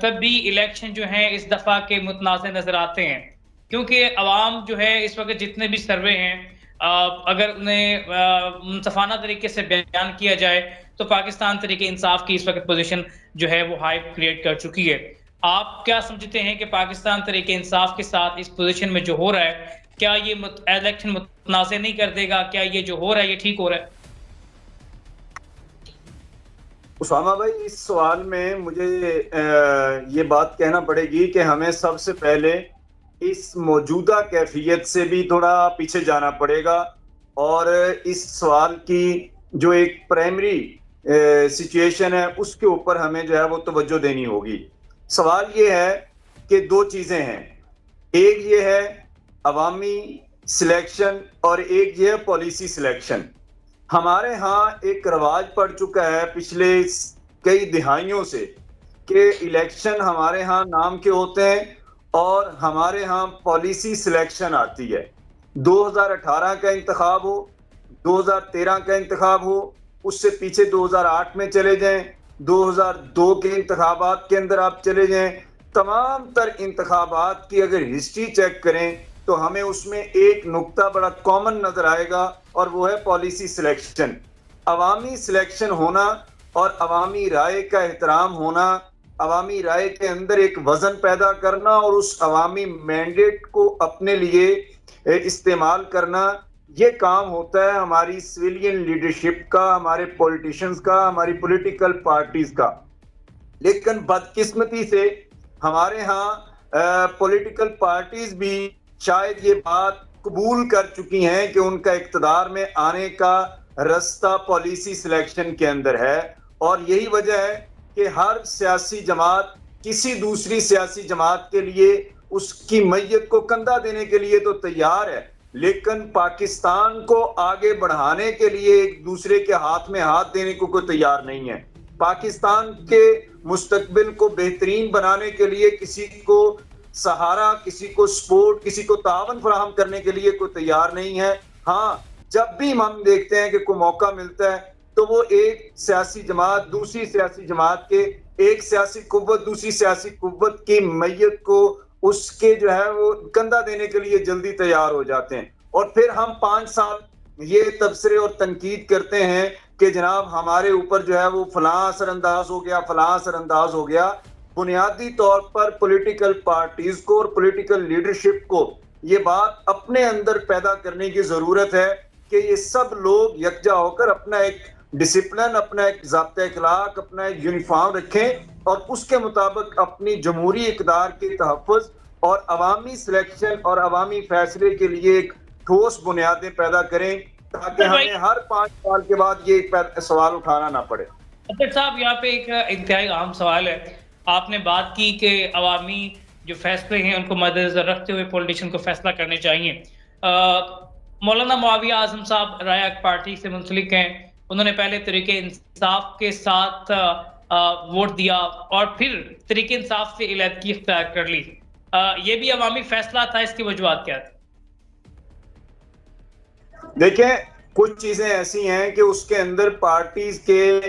تب بھی الیکشن جو ہیں اس دفعہ کے متنازع نظر آتے ہیں، کیونکہ عوام جو ہے اس وقت جتنے بھی سروے ہیں اگر انہیں منصفانہ طریقے سے بیان کیا جائے تو پاکستان طریقے انصاف کی اس وقت پوزیشن جو ہے وہ ہائپ کریٹ کر چکی ہے۔ آپ کیا سمجھتے ہیں کہ پاکستان طریقے انصاف کے ساتھ اس پوزیشن میں جو ہو رہا ہے، کیا یہ الیکشن متنازع نہیں کر دے گا؟ کیا یہ جو ہو رہا ہے یہ ٹھیک ہو رہا ہے؟ اسامہ بھائی، اس سوال میں مجھے یہ بات کہنا پڑے گی کہ ہمیں سب سے پہلے اس موجودہ کیفیت سے بھی تھوڑا پیچھے جانا پڑے گا، اور اس سوال کی جو ایک پرائمری سچویشن ہے اس کے اوپر ہمیں جو ہے وہ توجہ دینی ہوگی۔ سوال یہ ہے کہ دو چیزیں ہیں، ایک یہ ہے عوامی سلیکشن اور ایک یہ ہے پالیسی سلیکشن۔ ہمارے ہاں ایک رواج پڑ چکا ہے پچھلے کئی دہائیوں سے کہ الیکشن ہمارے ہاں نام کے ہوتے ہیں اور ہمارے ہاں پالیسی سلیکشن آتی ہے۔ 2018 کا انتخاب ہو، 2013 کا انتخاب ہو، اس سے پیچھے 2008 میں چلے جائیں، 2002 کے انتخابات کے اندر آپ چلے جائیں، تمام تر انتخابات کی اگر ہسٹری چیک کریں تو ہمیں اس میں ایک نقطہ بڑا کامن نظر آئے گا، اور وہ ہے پالیسی سلیکشن۔ عوامی سلیکشن ہونا اور عوامی رائے کا احترام ہونا، عوامی رائے کے اندر ایک وزن پیدا کرنا اور اس عوامی مینڈیٹ کو اپنے لیے استعمال کرنا، یہ کام ہوتا ہے ہماری سویلین لیڈرشپ کا، ہمارے پولیٹیشنز کا، ہماری پولیٹیکل پارٹیز کا۔ لیکن بدقسمتی سے ہمارے ہاں پولیٹیکل پارٹیز بھی شاید یہ بات قبول کر چکی ہیں کہ ان کا اقتدار میں آنے کا رستہ پالیسی سلیکشن کے اندر ہے، اور یہی وجہ ہے کہ ہر سیاسی جماعت کسی دوسری سیاسی جماعت کے لیے اس کی میت کو کندھا دینے کے لیے تو تیار ہے، لیکن پاکستان کو آگے بڑھانے کے لیے ایک دوسرے کے ہاتھ میں ہاتھ دینے کو کوئی تیار نہیں ہے۔ پاکستان کے مستقبل کو بہترین بنانے کے لیے کسی کو سہارا، کسی کو سپورٹ، کسی کو تعاون فراہم کرنے کے لیے کوئی تیار نہیں ہے۔ ہاں، جب بھی ہم دیکھتے ہیں کہ کوئی موقع ملتا ہے تو وہ ایک سیاسی جماعت دوسری سیاسی جماعت کے، ایک سیاسی قوت دوسری سیاسی قوت کی میت کو اس کے جو ہے وہ کندھا دینے کے لیے جلدی تیار ہو جاتے ہیں، اور پھر ہم 5 سال یہ تبصرے اور تنقید کرتے ہیں کہ جناب ہمارے اوپر جو ہے وہ فلاں اثر انداز ہو گیا، فلاں اثر انداز ہو گیا۔ بنیادی طور پر پولیٹیکل پارٹیز کو اور پولیٹیکل لیڈرشپ کو یہ بات اپنے اندر پیدا کرنے کی ضرورت ہے کہ یہ سب لوگ یکجا ہو کر اپنا ایک ڈسپلن، اپنا ایک ضابطۂ اخلاق، اپنا ایک یونیفارم رکھیں، اور اس کے مطابق اپنی جمہوری اقدار کے تحفظ اور عوامی سلیکشن اور عوامی فیصلے کے لیے ایک ٹھوس بنیادیں پیدا کریں، تاکہ ہمیں ہر 5 سال کے بعد یہ سوال اٹھانا نہ پڑے۔ عطر صاحب، یہاں پہ ایک انتہائی اہم سوال ہے۔ آپ نے بات کی کہ عوامی جو فیصلے ہیں ان کو مد نظر رکھتے ہوئے پولیٹیشین کو فیصلہ کرنے چاہیے۔ مولانا معاویہ اعظم صاحب رائے حق پارٹی سے منسلک ہیں، انہوں نے پہلے طریقے انصاف کے ساتھ ووٹ دیا اور پھر طریقے انصاف سے علیحدگی اختیار کر لی۔ یہ بھی عوامی فیصلہ تھا، اس کی وجوہات کیا تھی؟ دیکھیں، کچھ چیزیں ایسی ہیں کہ اس کے اندر پارٹیز کے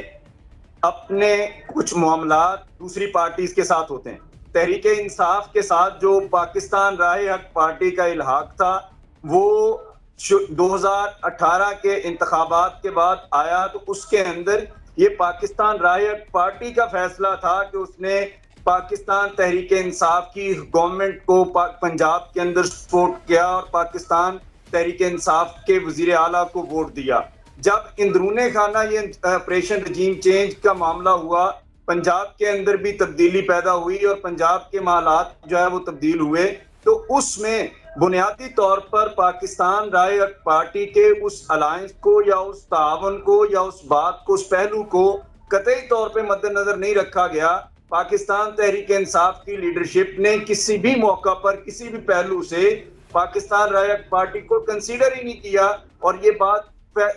اپنے کچھ معاملات دوسری پارٹیز کے ساتھ ہوتے ہیں۔ تحریک انصاف کے ساتھ جو پاکستان رائے حق پارٹی کا الحاق تھا وہ 2018 کے انتخابات کے بعد آیا، تو اس کے اندر یہ پاکستان رائے حق پارٹی کا فیصلہ تھا کہ اس نے پاکستان تحریک انصاف کی گورنمنٹ کو پنجاب کے اندر سپورٹ کیا اور پاکستان تحریک انصاف کے وزیر اعلیٰ کو ووٹ دیا۔ جب اندرون خانہ یہ آپریشن رجیم چینج کا معاملہ ہوا، پنجاب کے اندر بھی تبدیلی پیدا ہوئی اور پنجاب کے حالات جو ہے وہ تبدیل ہوئے، تو اس میں بنیادی طور پر پاکستان رائے حق پارٹی کے اس الائنس کو یا اس تعاون کو یا اس بات کو، اس پہلو کو قطعی طور پہ مد نظر نہیں رکھا گیا۔ پاکستان تحریک انصاف کی لیڈرشپ نے کسی بھی موقع پر کسی بھی پہلو سے پاکستان رائے حق پارٹی کو کنسیڈر ہی نہیں کیا، اور یہ بات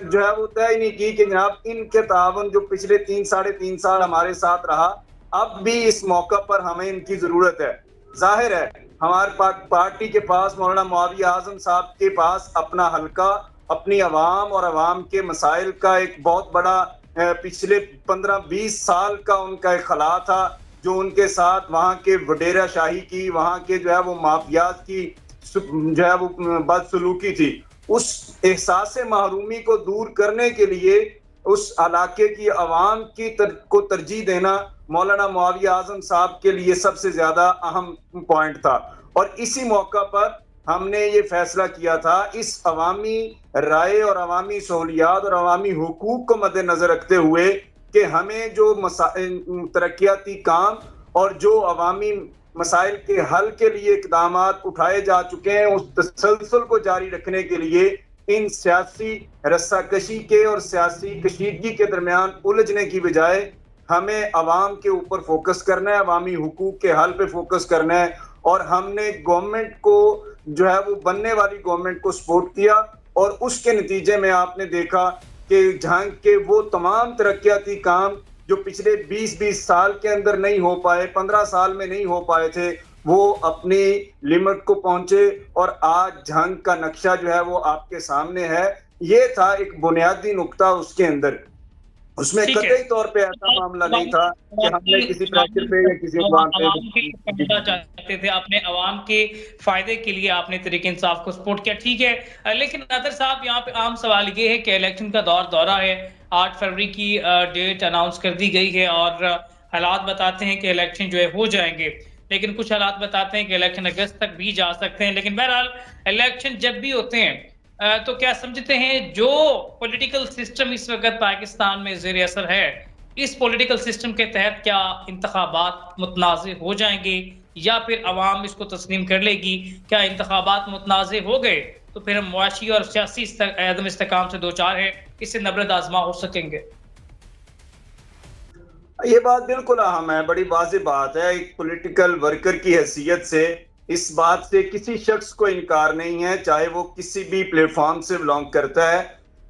جو ہے وہ طے ہی نہیں کی کہ جناب ان کے تعاون جو پچھلے 3-3.5 سال ہمارے ساتھ رہا، اب بھی اس موقع پر ہمیں ان کی ضرورت ہے۔ ظاہر ہے ہمارے پارٹی کے پاس، مولانا معاویہ اعظم صاحب کے پاس اپنا حلقہ، اپنی عوام اور عوام کے مسائل کا ایک بہت بڑا پچھلے 15-20 سال کا ان کا ایک خلا تھا، جو ان کے ساتھ وہاں کے وڈیرا شاہی کی، وہاں کے جو ہے وہ مافیاز کی جو ہے وہ بدسلوکی تھی، اس احساس محرومی کو دور کرنے کے لیے اس علاقے کی عوام کو ترجیح دینا مولانا معاویہ اعظم صاحب کے لیے سب سے زیادہ اہم پوائنٹ تھا. اور اسی موقع پر ہم نے یہ فیصلہ کیا تھا، اس عوامی رائے اور عوامی سہولیات اور عوامی حقوق کو مد نظر رکھتے ہوئے کہ ہمیں جو ترقیاتی کام اور جو عوامی مسائل کے حل کے لیے اقدامات اٹھائے جا چکے ہیں اس تسلسل کو جاری رکھنے کے لیے ان سیاسی رسہ کشی کے اور سیاسی کشیدگی کے درمیان الجھنے کی بجائے ہمیں عوام کے اوپر فوکس کرنا ہے، عوامی حقوق کے حل پہ فوکس کرنا ہے. اور ہم نے گورنمنٹ کو جو ہے وہ بننے والی گورنمنٹ کو سپورٹ کیا، اور اس کے نتیجے میں آپ نے دیکھا کہ جہاں کے وہ تمام ترقیاتی کام جو پچھلے 20 سال کے اندر نہیں ہو پائے، 15 سال میں نہیں ہو پائے تھے، وہ اپنی لمٹ کو پہنچے، اور آج جھنگ کا نقشہ جو ہے وہ آپ کے سامنے ہے. یہ تھا ایک بنیادی نقطہ اس کے اندر. اس میں قطعی طور پہ ایسا معاملہ نہیں تھا کہ ہم نے کسی پریشر پہ یا کسی اقوام پہ چاہتے تھے، اپنے عوام کے فائدے کے لیے آپ نے تحریک انصاف کو سپورٹ کیا، ٹھیک ہے. لیکن نادر صاحب یہاں پہ عام سوال یہ ہے کہ الیکشن کا دورہ ہے، 8 فروری کی ڈیٹ اناؤنس کر دی گئی ہے، اور حالات بتاتے ہیں کہ الیکشن جو ہے ہو جائیں گے، لیکن کچھ حالات بتاتے ہیں کہ الیکشن اگست تک بھی جا سکتے ہیں. لیکن بہرحال الیکشن جب بھی ہوتے ہیں تو کیا سمجھتے ہیں جو پولیٹیکل سسٹم اس وقت پاکستان میں زیر اثر ہے، اس پولیٹیکل سسٹم کے تحت کیا انتخابات متنازع ہو جائیں گے، یا پھر عوام اس کو تسلیم کر لے گی؟ کیا انتخابات متنازع ہو گئے تو پھر ہم معاشی اور سیاسی عدم استحکام سے دوچار ہیں، اس سے نبرد آزما ہو سکیں گے؟ یہ بات بالکل اہم ہے، بڑی واضح بات ہے. ایک پولیٹیکل ورکر کی حیثیت سے اس بات سے کسی شخص کو انکار نہیں ہے، چاہے وہ کسی بھی پلیٹ فارم سے بلانگ کرتا ہے،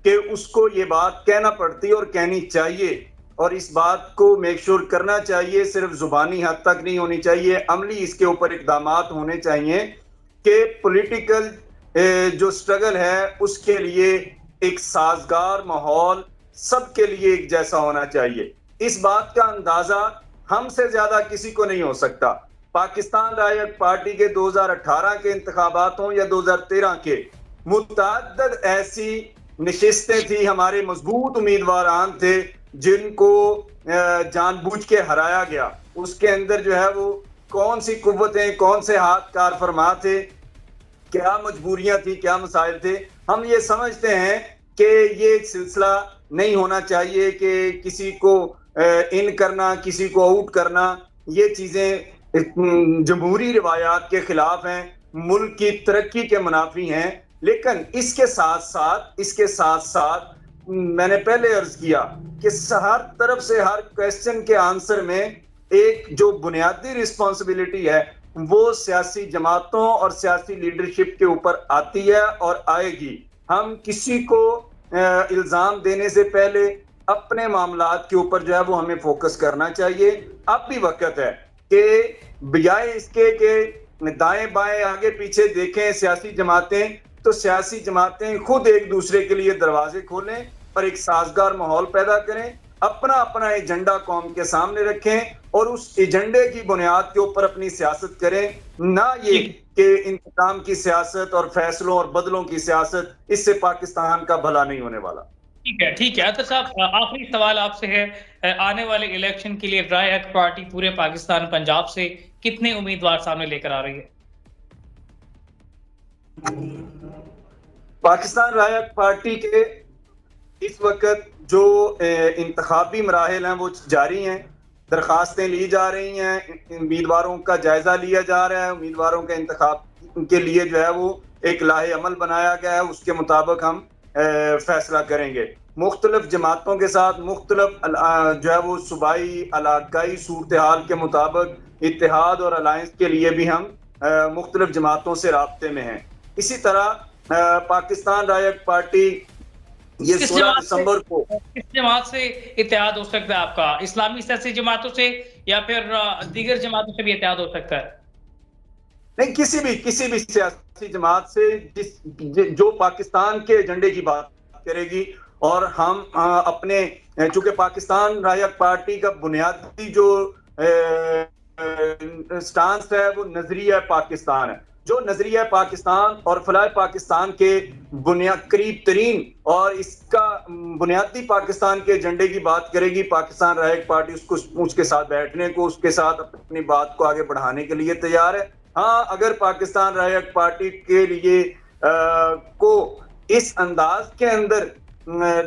کہ اس کو یہ بات کہنا پڑتی اور کہنی چاہیے، اور اس بات کو میک شور کرنا چاہیے. صرف زبانی حد تک نہیں ہونی چاہیے، عملی اس کے اوپر اقدامات ہونے چاہیے کہ پولیٹیکل جو سٹرگل ہے اس کے لیے ایک سازگار ماحول سب کے لیے ایک جیسا ہونا چاہیے. اس بات کا اندازہ ہم سے زیادہ کسی کو نہیں ہو سکتا. پاکستان رائٹ پارٹی کے 2018 کے انتخابات ہوں یا 2013 کے، متعدد ایسی نشستیں تھی، ہمارے مضبوط امیدواران تھے جن کو جان بوجھ کے ہرایا گیا. اس کے اندر جو ہے وہ کون سی قوتیں، کون سے ہاتھ کار فرما تھے، کیا مجبوریاں تھی، کیا مسائل تھے. ہم یہ سمجھتے ہیں کہ یہ سلسلہ نہیں ہونا چاہیے کہ کسی کو ان کرنا، کسی کو آؤٹ کرنا. یہ چیزیں جمہوری روایات کے خلاف ہیں، ملک کی ترقی کے منافی ہیں. لیکن اس کے ساتھ ساتھ میں نے پہلے عرض کیا کہ ہر طرف سے ہر کویسچن کے آنسر میں ایک جو بنیادی رسپانسبلٹی ہے وہ سیاسی جماعتوں اور سیاسی لیڈرشپ کے اوپر آتی ہے اور آئے گی. ہم کسی کو الزام دینے سے پہلے اپنے معاملات کے اوپر جو ہے وہ ہمیں فوکس کرنا چاہیے. اب بھی وقت ہے کہ بجائے اس کے کہ دائیں بائیں آگے پیچھے دیکھیں سیاسی جماعتیں، تو سیاسی جماعتیں خود ایک دوسرے کے لیے دروازے کھولیں اور ایک سازگار ماحول پیدا کریں، اپنا ایجنڈا قوم کے سامنے رکھیں اور اس ایجنڈے کی بنیاد کے اوپر اپنی سیاست کریں، نہ یہ کہ انتقام کی سیاست اور فیصلوں اور بدلوں کی سیاست. اس سے پاکستان کا بھلا نہیں ہونے والا. ٹھیک ہے. عطر صاحب، آخری سوال آپ سے ہے، آنے والے الیکشن کے لیے رائے حق پارٹی پورے پاکستان پنجاب سے کتنے امیدوار سامنے لے کر آ رہی ہے؟ پاکستان رائے حق پارٹی کے اس وقت جو انتخابی مراحل ہیں وہ جاری ہیں، درخواستیں لی جا رہی ہیں، امیدواروں کا جائزہ لیا جا رہا ہے، امیدواروں کے انتخاب کے لیے جو ہے وہ ایک لائحہ عمل بنایا گیا ہے، اس کے مطابق ہم فیصلہ کریں گے. مختلف جماعتوں کے ساتھ مختلف جو ہے وہ صوبائی علاقائی صورتحال کے مطابق اتحاد اور الائنس کے لیے بھی ہم مختلف جماعتوں سے رابطے میں ہیں. اسی طرح پاکستان رائے حق پارٹی یہ 16 دسمبر کو کس جماعت سے اتحاد ہو سکتا ہے آپ کا؟ اسلامی سیاسی جماعتوں سے یا پھر دیگر جماعتوں سے بھی اتحاد ہو سکتا ہے؟ نہیں، کسی بھی سیاسی جماعت سے جو پاکستان کے ایجنڈے کی بات کرے گی. اور ہم اپنے چونکہ پاکستان رائے حق پارٹی کا بنیادی جو سٹانس ہے وہ نظریہ پاکستان ہے. جو نظریہ پاکستان اور فلاح پاکستان کے قریب ترین اور اس کا بنیادی پاکستان کے ایجنڈے کی بات کرے گی پاکستان رائے پارٹی اس کے ساتھ بیٹھنے کو، اس کے ساتھ اپنی بات کو آگے بڑھانے کے لیے تیار ہے. ہاں اگر پاکستان رائے پارٹی کے لیے کو اس انداز کے اندر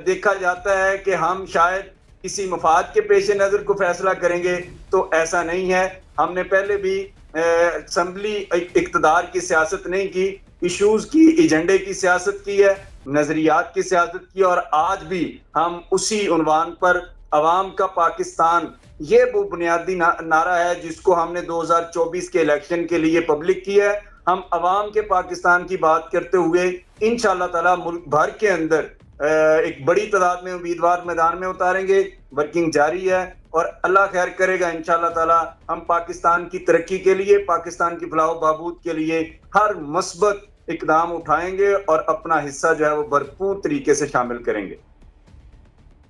دیکھا جاتا ہے کہ ہم شاید کسی مفاد کے پیش نظر کو فیصلہ کریں گے، تو ایسا نہیں ہے. ہم نے پہلے بھی اسمبلی اقتدار کی سیاست نہیں کی، ایشوز کی، ایجنڈے کی سیاست کی ہے، نظریات کی سیاست کی، اور آج بھی ہم اسی عنوان پر عوام کا پاکستان، یہ وہ بنیادی نعرہ ہے جس کو ہم نے 2024 کے الیکشن کے لیے پبلک کیا ہے. ہم عوام کے پاکستان کی بات کرتے ہوئے انشاءاللہ تعالی ملک بھر کے اندر ایک بڑی تعداد میں امیدوار میدان میں اتاریں گے. ورکنگ جاری ہے اور اللہ خیر کرے گا انشاءاللہ تعالی. ہم پاکستان کی ترقی کے لیے، پاکستان کی فلاح و بہبود کے لیے ہر مثبت اقدام اٹھائیں گے اور اپنا حصہ جو ہے وہ بھرپور طریقے سے شامل کریں گے.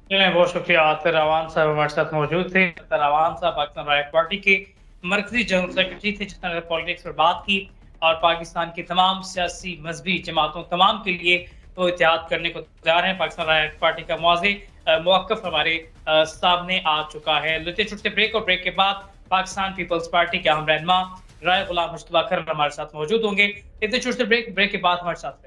بہت شکریہ. اطہر اعوان صاحب ہمارے ساتھ موجود تھے. اطہر اعوان صاحب پاکستان رائے پارٹی کے مرکزی جنرل سیکرٹری تھے جس نے پالیٹکس پر بات کی اور پاکستان کی تمام سیاسی مذہبی جماعتوں تمام کے لیے وہ اتحاد کرنے کو تیار ہیں. پاکستان رائے پارٹی کا واضح موقف ہمارے سامنے آ چکا ہے. لیتے چھوٹے بریک، اور بریک کے بعد پاکستان پیپلز پارٹی کے اہم رہنما رائے غلام مجتبیٰ کھرر ہمارے ساتھ موجود ہوں گے. لیتے چھوٹے بریک کے بعد ہمارے ساتھ